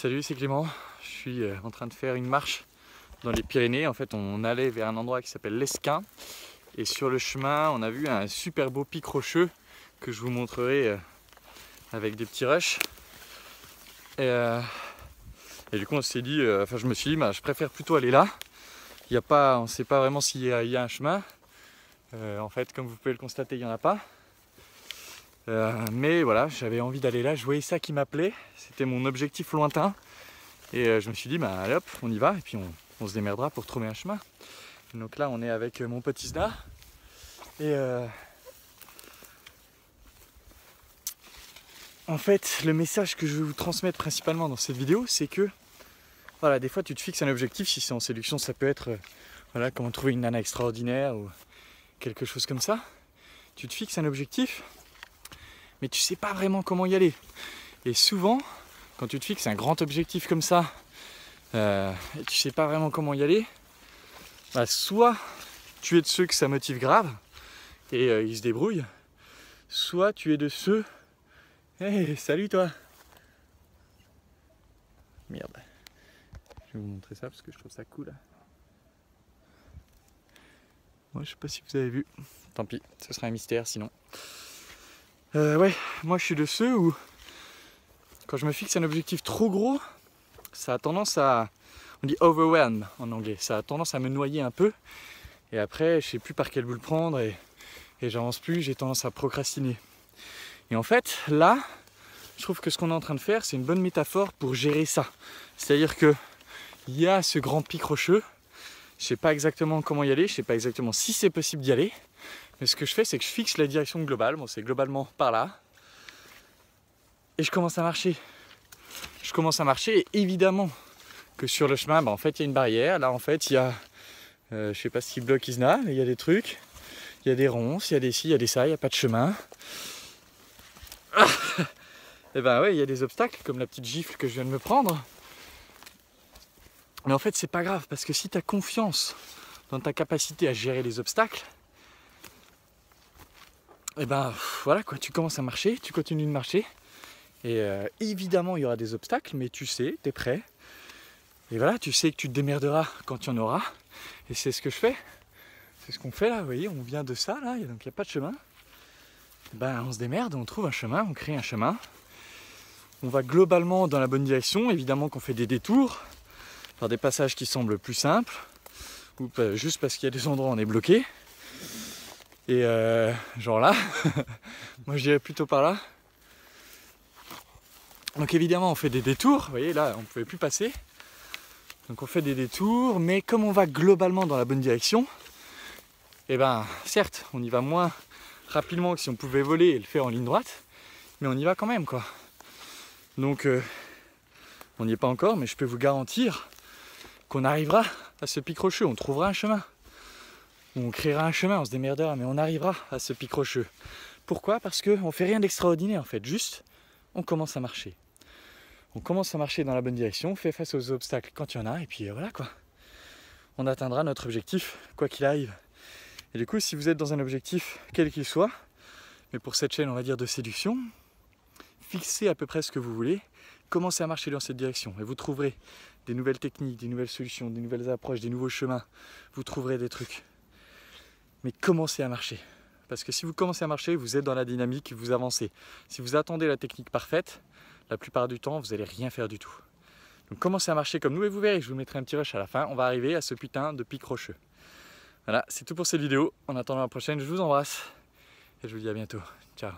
Salut, c'est Clément. Je suis en train de faire une marche dans les Pyrénées. En fait, on allait vers un endroit qui s'appelle l'Esquin. Et sur le chemin, on a vu un super beau pic rocheux que je vous montrerai avec des petits rushs. Et du coup, on s'est dit, je me suis dit, je préfère plutôt aller là. On ne sait pas vraiment s'il y a un chemin. En fait, comme vous pouvez le constater, il n'y en a pas. Mais voilà, j'avais envie d'aller là, je voyais ça qui m'appelait, c'était mon objectif lointain. Et je me suis dit, allez hop, on y va, et puis on se démerdera pour trouver un chemin. Et donc là, on est avec mon petit Isna. Et en fait, le message que je veux vous transmettre principalement dans cette vidéo, c'est que voilà, des fois tu te fixes un objectif, si c'est en séduction, ça peut être voilà, comment trouver une nana extraordinaire ou quelque chose comme ça. Tu te fixes un objectif, mais tu sais pas vraiment comment y aller. Et souvent, quand tu te fixes un grand objectif comme ça, et tu sais pas vraiment comment y aller, soit tu es de ceux que ça motive grave, et ils se débrouillent, soit tu es de ceux... Hey, salut toi! Merde. Je vais vous montrer ça parce que je trouve ça cool. Moi, je sais pas si vous avez vu. Tant pis, ce sera un mystère sinon. Ouais, moi je suis de ceux où, quand je me fixe un objectif trop gros, ça a tendance à... On dit overwhelm en anglais. Ça a tendance à me noyer un peu. Et après, je sais plus par quel bout le prendre et j'avance plus, j'ai tendance à procrastiner. Et en fait, là, je trouve que ce qu'on est en train de faire, c'est une bonne métaphore pour gérer ça. C'est-à-dire que il y a ce grand pic rocheux. Je sais pas exactement comment y aller, je sais pas exactement si c'est possible d'y aller. Mais ce que je fais, c'est que je fixe la direction globale. Bon, c'est globalement par là. Et je commence à marcher. Je commence à marcher et évidemment que sur le chemin, en fait, il y a une barrière. Là, en fait, il y a... je sais pas ce qui bloque Isna, mais il y a des trucs. Il y a des ronces, il y a des ci, il y a des ça, il n'y a pas de chemin. Et ouais, il y a des obstacles, comme la petite gifle que je viens de me prendre. Mais en fait, c'est pas grave, parce que si tu as confiance dans ta capacité à gérer les obstacles, voilà quoi, tu commences à marcher, tu continues de marcher. Et évidemment, il y aura des obstacles, mais tu sais, tu es prêt. Et voilà, tu sais que tu te démerderas quand il y en aura. Et c'est ce que je fais. C'est ce qu'on fait là, vous voyez, on vient de ça là, donc il n'y a pas de chemin. On se démerde, on trouve un chemin, on crée un chemin. On va globalement dans la bonne direction, évidemment qu'on fait des détours, par des passages qui semblent plus simples, ou juste parce qu'il y a des endroits où on est bloqué. Et genre là, moi je dirais plutôt par là. Donc évidemment on fait des détours, vous voyez là on ne pouvait plus passer. Donc on fait des détours, mais comme on va globalement dans la bonne direction, certes on y va moins rapidement que si on pouvait voler et le faire en ligne droite, mais on y va quand même quoi. Donc on n'y est pas encore, mais je peux vous garantir qu'on arrivera à ce pic rocheux, on trouvera un chemin. On créera un chemin, on se démerdera, mais on arrivera à ce pic rocheux. Pourquoi? Parce qu'on ne fait rien d'extraordinaire en fait, juste on commence à marcher. On commence à marcher dans la bonne direction, on fait face aux obstacles quand il y en a, et puis voilà quoi. On atteindra notre objectif, quoi qu'il arrive. Et du coup, si vous êtes dans un objectif, quel qu'il soit, mais pour cette chaîne, on va dire de séduction, fixez à peu près ce que vous voulez, commencez à marcher dans cette direction, et vous trouverez des nouvelles techniques, des nouvelles solutions, des nouvelles approches, des nouveaux chemins, vous trouverez des trucs. Mais commencez à marcher. Parce que si vous commencez à marcher, vous êtes dans la dynamique, vous avancez. Si vous attendez la technique parfaite, la plupart du temps, vous n'allez rien faire du tout. Donc commencez à marcher comme nous et vous verrez, je vous mettrai un petit rush à la fin, on va arriver à ce putain de pic rocheux. Voilà, c'est tout pour cette vidéo. En attendant la prochaine, je vous embrasse et je vous dis à bientôt. Ciao.